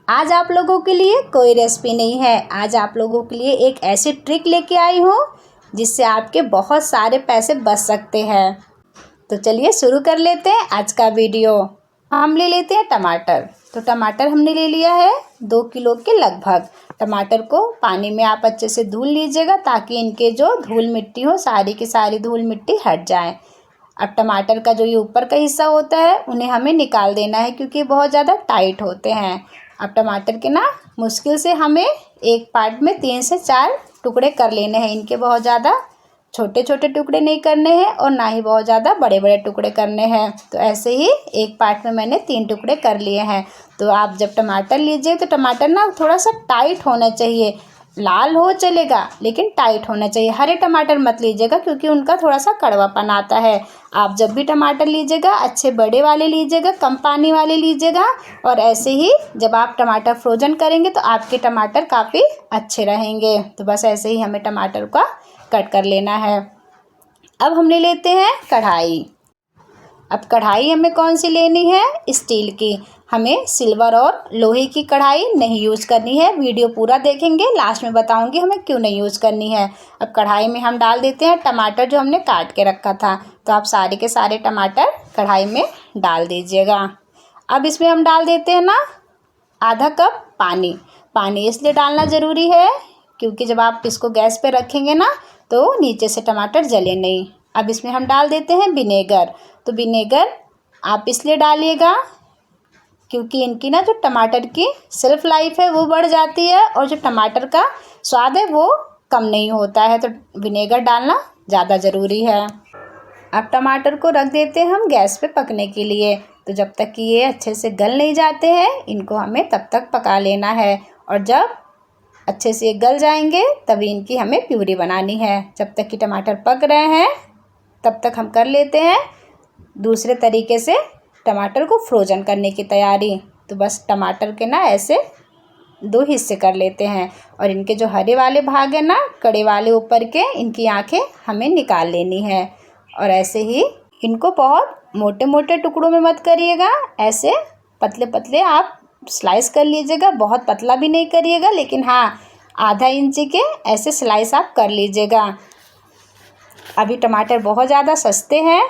आज आप लोगों के लिए कोई रेसिपी नहीं है। आज आप लोगों के लिए एक ऐसी ट्रिक लेके आई हूँ जिससे आपके बहुत सारे पैसे बच सकते हैं। तो चलिए शुरू कर लेते हैं आज का वीडियो। हम ले लेते हैं टमाटर। तो टमाटर हमने ले लिया है 2 किलो के लगभग। टमाटर को पानी में आप अच्छे से धुल लीजिएगा ताकि इनके जो धूल मिट्टी हो सारी की सारी धूल मिट्टी हट जाए। अब टमाटर का जो ये ऊपर का हिस्सा होता है उन्हें हमें निकाल देना है क्योंकि बहुत ज़्यादा टाइट होते हैं। अब टमाटर के ना मुश्किल से हमें एक पार्ट में 3 से 4 टुकड़े कर लेने हैं। इनके बहुत ज़्यादा छोटे छोटे टुकड़े नहीं करने हैं और ना ही बहुत ज़्यादा बड़े बड़े टुकड़े करने हैं। तो ऐसे ही एक पार्ट में मैंने 3 टुकड़े कर लिए हैं। तो आप जब टमाटर लीजिए तो टमाटर ना थोड़ा सा टाइट होना चाहिए। लाल हो चलेगा लेकिन टाइट होना चाहिए। हरे टमाटर मत लीजिएगा क्योंकि उनका थोड़ा सा कड़वापन आता है। आप जब भी टमाटर लीजिएगा अच्छे बड़े वाले लीजिएगा, कम पानी वाले लीजिएगा। और ऐसे ही जब आप टमाटर फ्रोजन करेंगे तो आपके टमाटर काफ़ी अच्छे रहेंगे। तो बस ऐसे ही हमें टमाटर का कट कर लेना है। अब हम ले लेते हैं कढ़ाई। अब कढ़ाई हमें कौन सी लेनी है? स्टील की। हमें सिल्वर और लोहे की कढ़ाई नहीं यूज़ करनी है। वीडियो पूरा देखेंगे, लास्ट में बताऊंगी हमें क्यों नहीं यूज़ करनी है। अब कढ़ाई में हम डाल देते हैं टमाटर जो हमने काट के रखा था। तो आप सारे के सारे टमाटर कढ़ाई में डाल दीजिएगा। अब इसमें हम डाल देते हैं ना आधा कप पानी। पानी इसलिए डालना ज़रूरी है क्योंकि जब आप इसको गैस पे रखेंगे ना तो नीचे से टमाटर जले नहीं। अब इसमें हम डाल देते हैं विनेगर। तो विनेगर आप इसलिए डालिएगा क्योंकि इनकी ना जो टमाटर की सेल्फ लाइफ है वो बढ़ जाती है और जो टमाटर का स्वाद है वो कम नहीं होता है। तो विनेगर डालना ज़्यादा ज़रूरी है। अब टमाटर को रख देते हैं हम गैस पे पकने के लिए। तो जब तक कि ये अच्छे से गल नहीं जाते हैं इनको हमें तब तक पका लेना है। और जब अच्छे से गल जाएंगे तभी इनकी हमें प्यूरी बनानी है। जब तक कि टमाटर पक रहे हैं तब तक हम कर लेते हैं दूसरे तरीके से टमाटर को फ्रोजन करने की तैयारी। तो बस टमाटर के ना ऐसे 2 हिस्से कर लेते हैं और इनके जो हरे वाले भाग हैं ना कड़े वाले ऊपर के, इनकी आँखें हमें निकाल लेनी है। और ऐसे ही इनको बहुत मोटे मोटे टुकड़ों में मत करिएगा, ऐसे पतले पतले आप स्लाइस कर लीजिएगा। बहुत पतला भी नहीं करिएगा लेकिन हाँ आधा इंची के ऐसे स्लाइस आप कर लीजिएगा। अभी टमाटर बहुत ज़्यादा सस्ते हैं।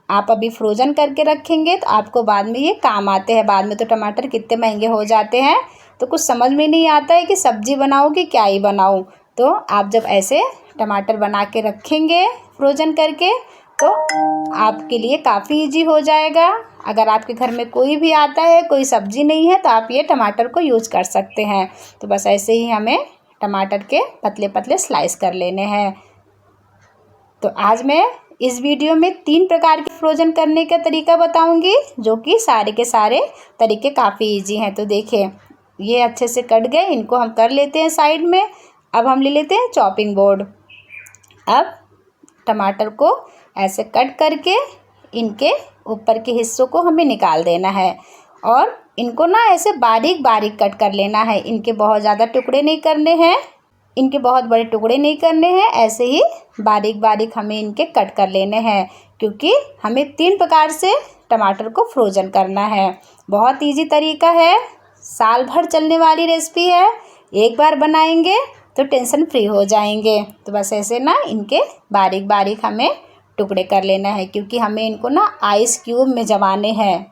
आप अभी फ्रोजन करके रखेंगे तो आपको बाद में ये काम आते हैं। बाद में तो टमाटर कितने महंगे हो जाते हैं तो कुछ समझ में नहीं आता है कि सब्ज़ी बनाऊँ कि क्या ही बनाऊँ। तो आप जब ऐसे टमाटर बना के रखेंगे फ्रोजन करके तो आपके लिए काफ़ी इजी हो जाएगा। अगर आपके घर में कोई भी आता है, कोई सब्ज़ी नहीं है तो आप ये टमाटर को यूज़ कर सकते हैं। तो बस ऐसे ही हमें टमाटर के पतले पतले स्लाइस कर लेने हैं। तो आज मैं इस वीडियो में 3 प्रकार के फ्रोजन करने का तरीका बताऊंगी जो कि सारे के सारे तरीके काफ़ी इजी हैं। तो देखिए ये अच्छे से कट गए, इनको हम कर लेते हैं साइड में। अब हम ले लेते हैं चॉपिंग बोर्ड। अब टमाटर को ऐसे कट करके इनके ऊपर के हिस्सों को हमें निकाल देना है और इनको ना ऐसे बारीक बारीक कट कर लेना है। इनके बहुत ज़्यादा टुकड़े नहीं करने हैं, इनके बहुत बड़े टुकड़े नहीं करने हैं। ऐसे ही बारीक बारीक हमें इनके कट कर लेने हैं क्योंकि हमें 3 प्रकार से टमाटर को फ्रोजन करना है। बहुत इजी तरीका है, साल भर चलने वाली रेसिपी है। एक बार बनाएंगे तो टेंशन फ्री हो जाएंगे। तो बस ऐसे ना इनके बारीक बारीक हमें टुकड़े कर लेना है क्योंकि हमें इनको ना आइस क्यूब में जमाने हैं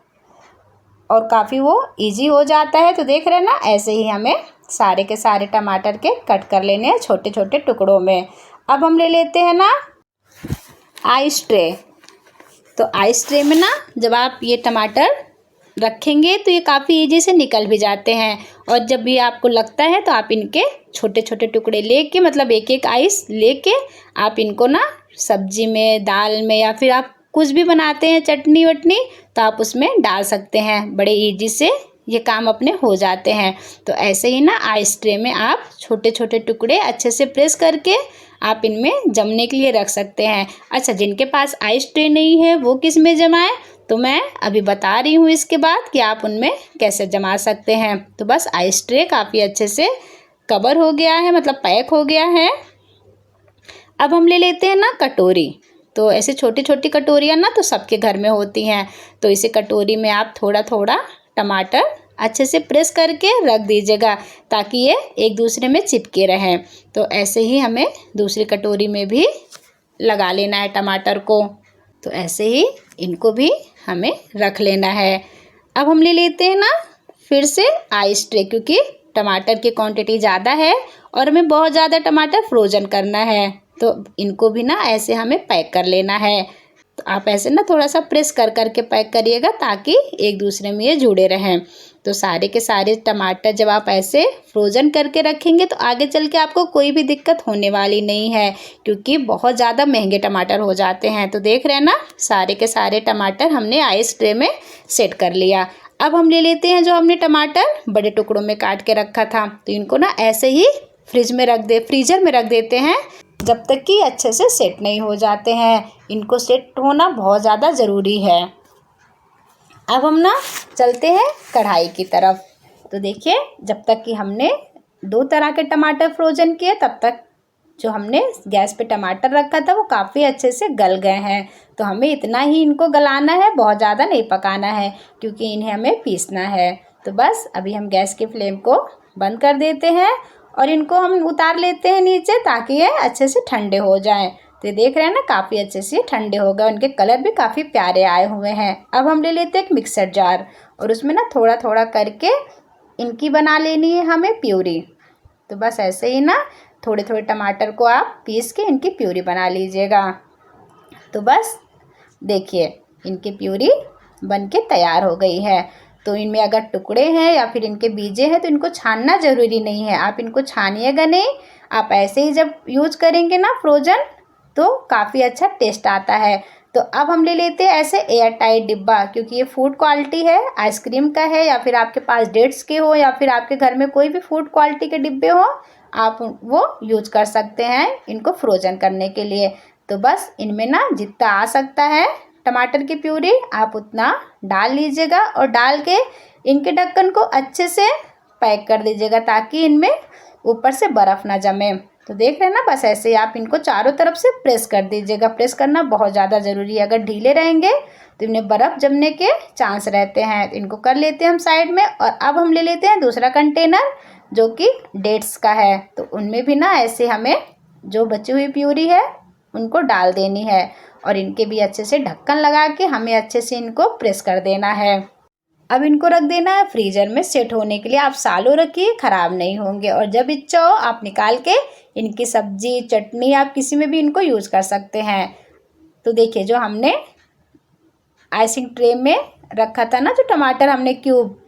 और काफ़ी वो इजी हो जाता है। तो देख रहे हैं ना ऐसे ही हमें सारे के सारे टमाटर के कट कर लेने हैं छोटे छोटे टुकड़ों में। अब हम ले लेते हैं ना आइस ट्रे। तो आइस ट्रे में ना जब आप ये टमाटर रखेंगे तो ये काफ़ी इजी से निकल भी जाते हैं। और जब भी आपको लगता है तो आप इनके छोटे छोटे टुकड़े लेके मतलब एक एक आइस लेके आप इनको ना सब्जी में, दाल में या फिर आप कुछ भी बनाते हैं चटनी वटनी तो आप उसमें डाल सकते हैं। बड़े इजी से ये काम अपने हो जाते हैं। तो ऐसे ही ना आइस ट्रे में आप छोटे छोटे टुकड़े अच्छे से प्रेस करके आप इनमें जमने के लिए रख सकते हैं। अच्छा, जिनके पास आइस ट्रे नहीं है वो किस में जमाएं तो मैं अभी बता रही हूँ इसके बाद कि आप उनमें कैसे जमा सकते हैं। तो बस आइस ट्रे काफ़ी अच्छे से कवर हो गया है, मतलब पैक हो गया है। अब हम ले लेते हैं ना कटोरी। तो ऐसे छोटी छोटी कटोरियाँ ना तो सबके घर में होती हैं। तो इसे कटोरी में आप थोड़ा थोड़ा टमाटर अच्छे से प्रेस करके रख दीजिएगा ताकि ये एक दूसरे में चिपके रहें। तो ऐसे ही हमें दूसरी कटोरी में भी लगा लेना है टमाटर को। तो ऐसे ही इनको भी हमें रख लेना है। अब हम ले लेते हैं ना फिर से आइस ट्रे, क्योंकि टमाटर की क्वांटिटी ज़्यादा है और हमें बहुत ज़्यादा टमाटर फ्रोजन करना है। तो इनको भी ना ऐसे हमें पैक कर लेना है। तो आप ऐसे ना थोड़ा सा प्रेस कर करके पैक करिएगा ताकि एक दूसरे में ये जुड़े रहें। तो सारे के सारे टमाटर जब आप ऐसे फ्रोज़न करके रखेंगे तो आगे चल के आपको कोई भी दिक्कत होने वाली नहीं है, क्योंकि बहुत ज़्यादा महंगे टमाटर हो जाते हैं। तो देख रहे हैं ना, सारे के सारे टमाटर हमने आइस ट्रे में सेट कर लिया। अब हम ले लेते हैं जो हमने टमाटर बड़े टुकड़ों में काट के रखा था, तो इनको ना ऐसे ही फ्रीजर में रख देते हैं जब तक कि अच्छे से सेट नहीं हो जाते हैं। इनको सेट होना बहुत ज़्यादा ज़रूरी है। अब हम ना चलते हैं कढ़ाई की तरफ। तो देखिए, जब तक कि हमने 2 तरह के टमाटर फ्रोजन किए तब तक जो हमने गैस पे टमाटर रखा था वो काफ़ी अच्छे से गल गए हैं। तो हमें इतना ही इनको गलाना है, बहुत ज़्यादा नहीं पकाना है, क्योंकि इन्हें हमें पीसना है। तो बस अभी हम गैस की फ्लेम को बंद कर देते हैं और इनको हम उतार लेते हैं नीचे ताकि ये अच्छे से ठंडे हो जाएं। तो ये देख रहे हैं ना, काफ़ी अच्छे से ठंडे हो गए, उनके कलर भी काफ़ी प्यारे आए हुए हैं। अब हम ले लेते हैं एक मिक्सर जार और उसमें ना थोड़ा थोड़ा करके इनकी बना लेनी है हमें प्यूरी। तो बस ऐसे ही ना थोड़े थोड़े टमाटर को आप पीस के इनकी प्यूरी बना लीजिएगा। तो बस देखिए, इनकी प्यूरी बन के तैयार हो गई है। तो इनमें अगर टुकड़े हैं या फिर इनके बीजे हैं तो इनको छानना ज़रूरी नहीं है, आप इनको छानिएगा नहीं। आप ऐसे ही जब यूज करेंगे ना फ्रोजन तो काफ़ी अच्छा टेस्ट आता है। तो अब हम ले लेते हैं ऐसे एयर टाइट डिब्बा, क्योंकि ये फूड क्वालिटी है, आइसक्रीम का है या फिर आपके पास डेट्स के हो या फिर आपके घर में कोई भी फूड क्वालिटी के डिब्बे हो, आप वो यूज कर सकते हैं इनको फ्रोजन करने के लिए। तो बस इनमें ना जितना आ सकता है टमाटर की प्यूरी आप उतना डाल लीजिएगा और डाल के इनके ढक्कन को अच्छे से पैक कर दीजिएगा ताकि इनमें ऊपर से बर्फ़ ना जमे। तो देख रहे हैं ना, बस ऐसे ही आप इनको चारों तरफ से प्रेस कर दीजिएगा। प्रेस करना बहुत ज़्यादा ज़रूरी है, अगर ढीले रहेंगे तो इनमें बर्फ़ जमने के चांस रहते हैं। तो इनको कर लेते हैं हम साइड में। और अब हम ले लेते हैं दूसरा कंटेनर जो कि डेट्स का है। तो उनमें भी ना ऐसे हमें जो बची हुई प्यूरी है उनको डाल देनी है और इनके भी अच्छे से ढक्कन लगा के हमें अच्छे से इनको प्रेस कर देना है। अब इनको रख देना है फ्रीज़र में सेट होने के लिए। आप सालों रखिए, ख़राब नहीं होंगे और जब इच्छा हो आप निकाल के इनकी सब्जी चटनी आप किसी में भी इनको यूज़ कर सकते हैं। तो देखिए, जो हमने आइसिंग ट्रे में रखा था ना जो टमाटर हमने क्यूब,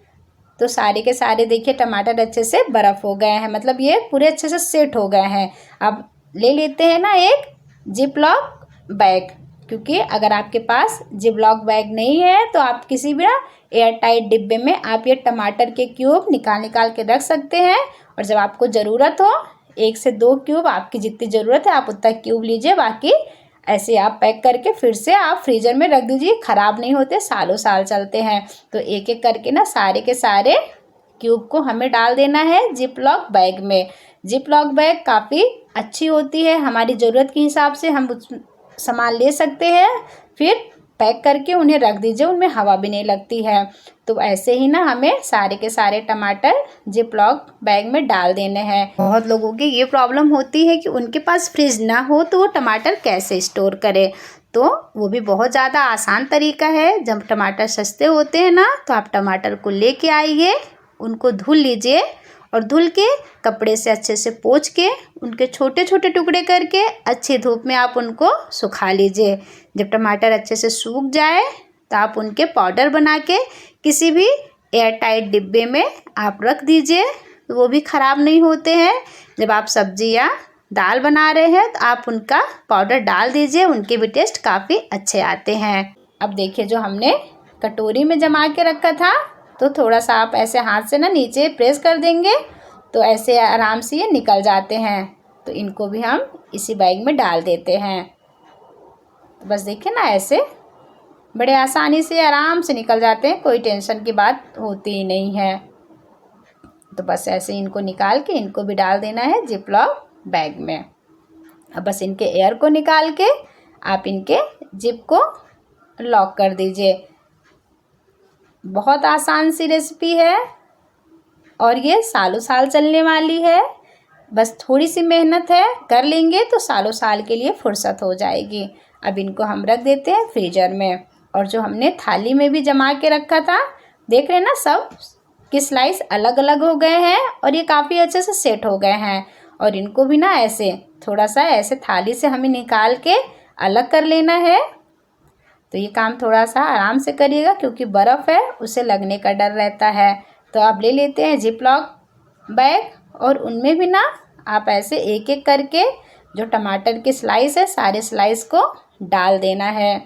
तो सारे के सारे देखिए टमाटर अच्छे से बर्फ़ हो गए हैं, मतलब ये पूरे अच्छे से सेट हो गए हैं। अब ले लेते हैं ना एक जिप-लॉक बैग, क्योंकि अगर आपके पास जिप-लॉक बैग नहीं है तो आप किसी भी ना एयर टाइट डिब्बे में आप ये टमाटर के क्यूब निकाल के रख सकते हैं। और जब आपको ज़रूरत हो 1 से 2 क्यूब, आपकी जितनी ज़रूरत है आप उतना क्यूब लीजिए, बाकी ऐसे आप पैक करके फिर से आप फ्रीज़र में रख दीजिए, ख़राब नहीं होते, सालों साल चलते हैं। तो एक एक करके ना सारे के सारे क्यूब को हमें डाल देना है जिप-लॉक बैग में। जिप-लॉक बैग काफ़ी अच्छी होती है, हमारी ज़रूरत के हिसाब से हम सामान ले सकते हैं, फिर पैक करके उन्हें रख दीजिए, उनमें हवा भी नहीं लगती है। तो ऐसे ही ना हमें सारे के सारे टमाटर जिप-लॉक बैग में डाल देने हैं। बहुत लोगों की ये प्रॉब्लम होती है कि उनके पास फ्रिज ना हो तो वो टमाटर कैसे स्टोर करें। तो वो भी बहुत ज़्यादा आसान तरीका है। जब टमाटर सस्ते होते हैं ना तो आप टमाटर को लेके आइए, उनको धुल लीजिए और धुल के कपड़े से अच्छे से पोंछ के उनके छोटे छोटे टुकड़े करके अच्छी धूप में आप उनको सुखा लीजिए। जब टमाटर अच्छे से सूख जाए तो आप उनके पाउडर बना के किसी भी एयर टाइट डिब्बे में आप रख दीजिए, तो वो भी ख़राब नहीं होते हैं। जब आप सब्जी या दाल बना रहे हैं तो आप उनका पाउडर डाल दीजिए, उनके भी टेस्ट काफ़ी अच्छे आते हैं। अब देखिए, जो हमने कटोरी में जमा के रखा था तो थोड़ा सा आप ऐसे हाथ से ना नीचे प्रेस कर देंगे तो ऐसे आराम से ये निकल जाते हैं। तो इनको भी हम इसी बैग में डाल देते हैं। तो बस देखिए ना, ऐसे बड़े आसानी से आराम से निकल जाते हैं, कोई टेंशन की बात होती ही नहीं है। तो बस ऐसे इनको निकाल के इनको भी डाल देना है जिप-लॉक बैग में। अब बस इनके एयर को निकाल के आप इनके जिप को लॉक कर दीजिए। बहुत आसान सी रेसिपी है, और ये सालों साल चलने वाली है। बस थोड़ी सी मेहनत है, कर लेंगे तो सालों साल के लिए फुर्सत हो जाएगी। अब इनको हम रख देते हैं फ्रीजर में। और जो हमने थाली में भी जमा के रखा था, देख रहे हैं ना सब कि स्लाइस अलग अलग हो गए हैं और ये काफ़ी अच्छे से सेट हो गए हैं। और इनको भी ना ऐसे थोड़ा सा ऐसे थाली से हमें निकाल के अलग कर लेना है। तो ये काम थोड़ा सा आराम से करिएगा क्योंकि बर्फ़ है, उसे लगने का डर रहता है। तो आप ले लेते हैं जिप-लॉक बैग और उनमें भी ना आप ऐसे एक एक करके जो टमाटर की स्लाइस है सारे स्लाइस को डाल देना है।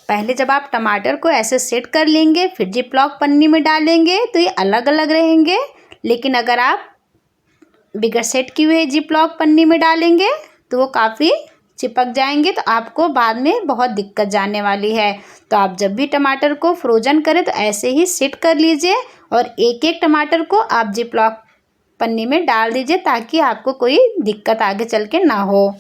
पहले जब आप टमाटर को ऐसे सेट कर लेंगे फिर जिप-लॉक पन्नी में डालेंगे तो ये अलग अलग रहेंगे। लेकिन अगर आप बिगर सेट किए हुए जिप-लॉक पन्नी में डालेंगे तो वो काफ़ी चिपक जाएंगे, तो आपको बाद में बहुत दिक्कत जाने वाली है। तो आप जब भी टमाटर को फ्रोजन करें तो ऐसे ही सेट कर लीजिए और एक एक टमाटर को आप जिप-लॉक पन्नी में डाल दीजिए ताकि आपको कोई दिक्कत आगे चल के ना हो।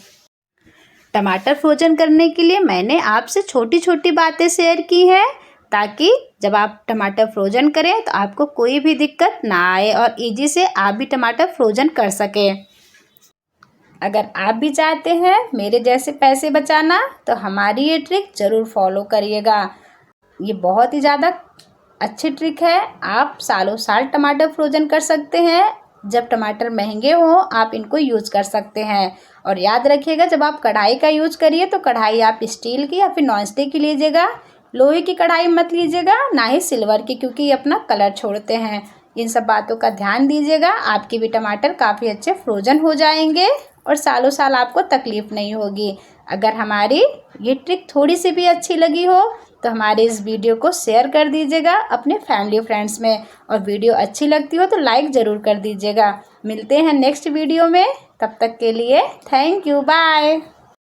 टमाटर फ्रोजन करने के लिए मैंने आपसे छोटी छोटी बातें शेयर की हैं ताकि जब आप टमाटर फ्रोजन करें तो आपको कोई भी दिक्कत ना आए और इजी से आप भी टमाटर फ्रोजन कर सकें। अगर आप भी चाहते हैं मेरे जैसे पैसे बचाना तो हमारी ये ट्रिक ज़रूर फॉलो करिएगा। ये बहुत ही ज़्यादा अच्छी ट्रिक है, आप सालों साल टमाटर फ्रोजन कर सकते हैं। जब टमाटर महंगे हों आप इनको यूज़ कर सकते हैं। और याद रखिएगा जब आप कढ़ाई का यूज़ करिए तो कढ़ाई आप स्टील की या फिर नॉन स्टिक की लीजिएगा। लोहे की कढ़ाई मत लीजिएगा, ना ही सिल्वर की, क्योंकि ये अपना कलर छोड़ते हैं। इन सब बातों का ध्यान दीजिएगा, आपके भी टमाटर काफ़ी अच्छे फ्रोजन हो जाएंगे और सालों साल आपको तकलीफ़ नहीं होगी। अगर हमारी ये ट्रिक थोड़ी सी भी अच्छी लगी हो तो हमारे इस वीडियो को शेयर कर दीजिएगा अपने फैमिली फ्रेंड्स में, और वीडियो अच्छी लगती हो तो लाइक ज़रूर कर दीजिएगा। मिलते हैं नेक्स्ट वीडियो में, तब तक के लिए थैंक यू, बाय।